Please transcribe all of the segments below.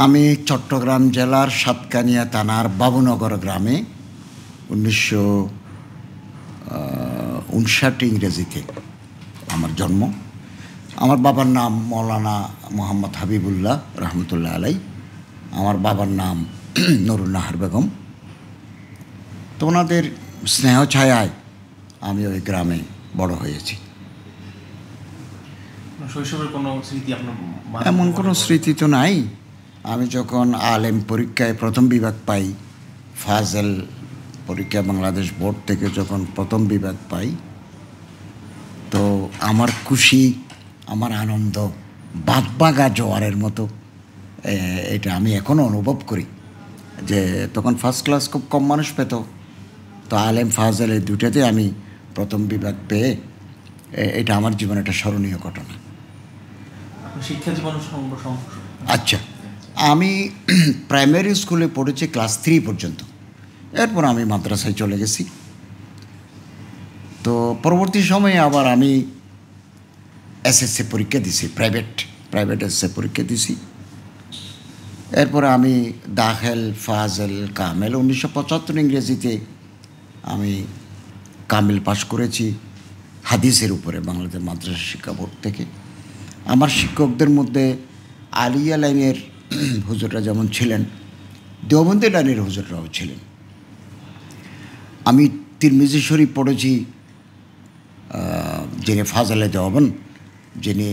আমি চট্টগ্রাম জেলার সাতকানিয়া থানার বাবুনগর গ্রামে 1959 ইংরেজিতে আমার জন্ম। আমার বাবার নাম মৌলানা মোহাম্মদ হাবিবুল্লাহ রহমতুল্লাহ আলাই। আমার বাবার নাম নুরুন নাহার বেগম। তো ওনাদের স্নেহ ছায়ায় আমি ওই গ্রামে বড় হয়েছি। শৈশবের কোনো স্মৃতি আপনার? এমন কোনো স্মৃতি তো নাই। আমি যখন আলেম পরীক্ষায় প্রথম বিভাগ পাই, ফাজেল পরীক্ষা বাংলাদেশ বোর্ড থেকে যখন প্রথম বিভাগ পাই, তো আমার খুশি, আমার আনন্দ বাগবাগা জোয়ারের মতো। এটা আমি এখনও অনুভব করি যে তখন ফার্স্ট ক্লাস খুব কম মানুষ পেত। তো আলেম ফাজেল এই দুটাতে আমি প্রথম বিভাগ পেয়ে এটা আমার জীবনে একটা স্মরণীয় ঘটনা। শিক্ষা জীবন? আচ্ছা, আমি প্রাইমারি স্কুলে পড়েছি ক্লাস 3 পর্যন্ত। এরপর আমি মাদ্রাসায় চলে গেছি। তো পরবর্তী সময়ে আবার আমি এসএসসি পরীক্ষা দিছি, প্রাইভেট এসএসসি পরীক্ষা দিছি। এরপরে আমি দাখেল, ফাজেল, কামেল 1975 ইংরেজিতে আমি কামিল পাশ করেছি হাদিসের উপরে বাংলাদেশ মাদ্রাসা শিক্ষা বোর্ড থেকে। আমার শিক্ষকদের মধ্যে আলিয়া লাইনের হুজুররা যেমন ছিলেন, দেওবন্দি লাইনের হুজুররাও ছিলেন। আমি তিরমিজি শরীফ পড়েছি, যিনি ফাজলে দেওবন্দ, যিনি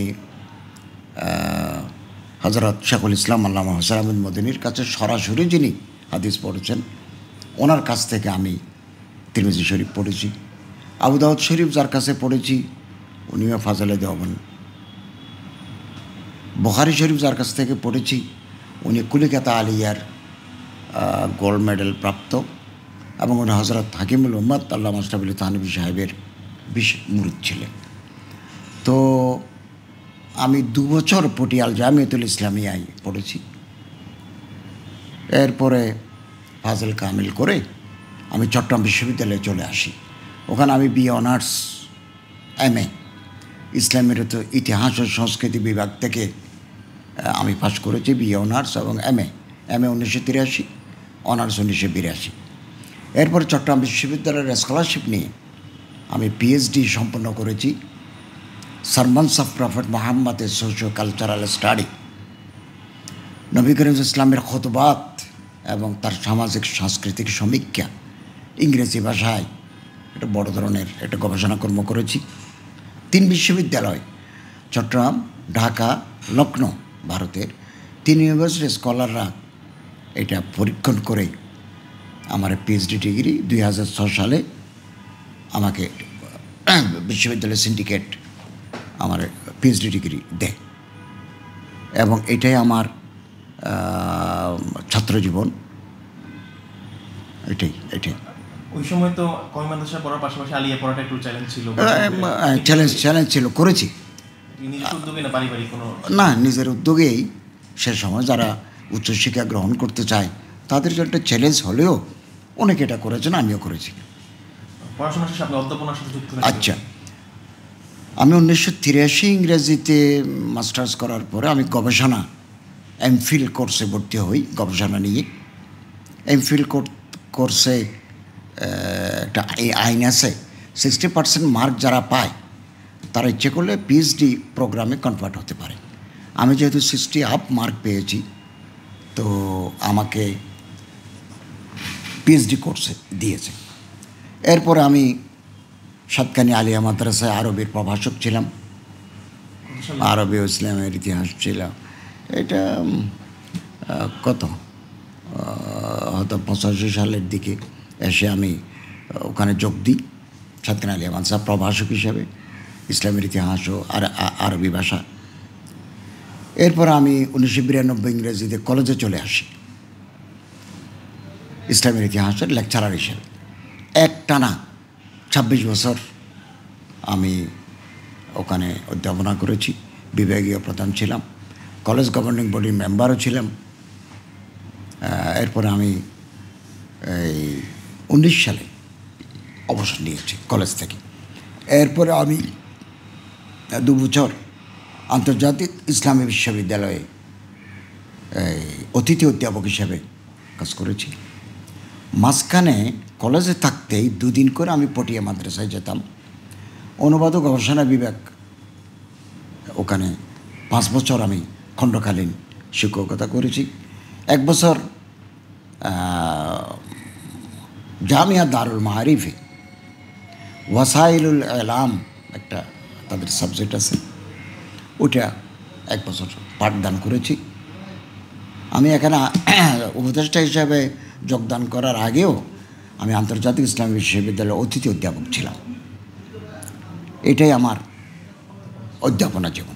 হযরত শেখুল ইসলাম আল্লামা হোসেন আহমদ মদিনীর কাছে সরাসরি যিনি হাদিস পড়েছেন, ওনার কাছ থেকে আমি তিরমিজি শরীফ পড়েছি। আবু দাউদ শরীফ যার কাছে পড়েছি উনিও ফাজলে দেওবন্দ। বুখারী শরীফ যার কাছ থেকে পড়েছি উনি কুলিকাতা আলিয়ার গোল্ড মেডেল প্রাপ্ত, এবং উনি হযরত হাকিমুল উম্মত আল্লামা আশরাফ আলী থানভী সাহেবের মুরিদ ছিলেন। তো আমি 2 বছর পটিয়াল জামিয়াতুল ইসলামিয়ায় পড়েছি। এরপরে ফাজল কামিল করে আমি চট্টগ্রাম বিশ্ববিদ্যালয়ে চলে আসি। ওখানে আমি বিএ অনার্স, এমএ ইসলামের তো ইতিহাস ও সংস্কৃতি বিভাগ থেকে আমি পাশ করেছি বিএ অনার্স এবং এমএ 1983, অনার্স 1982। এরপর চট্টগ্রাম বিশ্ববিদ্যালয়ের স্কলারশিপ নিয়ে আমি পিএইচডি সম্পন্ন করেছি সারমনস অফ প্রফেট মোহাম্মদের socio cultural study, Nabi Karim ইসলামের খুতবাত এবং তার সামাজিক সাংস্কৃতিক সমীক্ষা ইংরেজি ভাষায় একটা বড় ধরনের একটা গবেষণা কর্ম করেছি। 3 বিশ্ববিদ্যালয় চট্টগ্রাম, ঢাকা, লখনৌ, ভারতের 3 ইউনিভার্সিটির স্কলাররা এটা পরীক্ষণ করে আমার পিএইচডি ডিগ্রি 2006 সালে আমাকে বিশ্ববিদ্যালয় সিন্ডিকেট আমার পিএইচডি ডিগ্রি দেয়, এবং এটাই আমার ছাত্র জীবন। এটাই ওই সময় তো কওমি মাদ্রাসা পড়ার পাশাপাশি আলিয়া পড়াটা একটু চ্যালেঞ্জ ছিল। চ্যালেঞ্জ ছিল, করেছি। নিজের উদ্যোগে না পারিবারিক কোনো? না, নিজের উদ্যোগেই। সে সময় যারা উচ্চশিক্ষা গ্রহণ করতে চায় তাদের জন্য একটা চ্যালেঞ্জ হলেও অনেকে এটা করেছেন, আমিও করেছি। পড়াশোনার শেষে আপনি অধ্যাপনার সাথে যুক্ত? আচ্ছা, আমি 1983 ইংরেজিতে মাস্টার্স করার পরে আমি গবেষণা এমফিল কোর্সে ভর্তি হই গবেষণা নিয়ে। এমফিল কোর্সে একটা আইন আছে, 60% মার্ক যারা পায় তারা ইচ্ছে করলে পিএইচডি প্রোগ্রামে কনভার্ট হতে পারে। আমি যেহেতু 60 আপ মার্ক পেয়েছি, তো আমাকে পিএইচডি কোর্সে দিয়েছে। এরপরে আমি সাতকানি আলিয়া মাদ্রাসায় আরবির প্রভাষক ছিলাম, আরবি ও ইসলামের ইতিহাস ছিলাম। এটা হয়তো 85 সালের দিকে এসে আমি ওখানে যোগ দিই সাতকানি আলিয়া মাদ্রাসা প্রভাষক হিসাবে, ইসলামের ইতিহাস ও আরবি ভাষা। এরপর আমি 1992 ইংরেজিতে কলেজে চলে আসি ইসলামের ইতিহাসের লেকচারার হিসেবে। একটানা 26 বছর আমি ওখানে অধ্যাপনা করেছি, বিভাগীয় প্রধান ছিলাম, কলেজ গভর্নিং বডির মেম্বারও ছিলাম। এরপরে আমি 19 সালে অবসর নিয়েছি কলেজ থেকে। এরপরে আমি 2 বছর আন্তর্জাতিক ইসলামী বিশ্ববিদ্যালয়ে অতিথি অধ্যাপক হিসেবে কাজ করেছি। মাঝখানে কলেজে থাকতেই 2 দিন করে আমি পটিয়া মাদ্রাসায় যেতাম, অনুবাদ ও গবেষণা বিভাগ, ওখানে 5 বছর আমি খণ্ডকালীন শিক্ষকতা করেছি। 1 বছর জামিয়া দারুল মাআরিফে ওয়াসাইলুল এলাম একটা তাদের সাবজেক্ট আছে, ওটা 1 বছর পাঠদান করেছি। আমি এখানে উপদেষ্টা হিসাবে যোগদান করার আগেও আমি আন্তর্জাতিক ইসলামী বিশ্ববিদ্যালয়ের অতিথি অধ্যাপক ছিলাম। এটাই আমার অধ্যাপনা জীবন।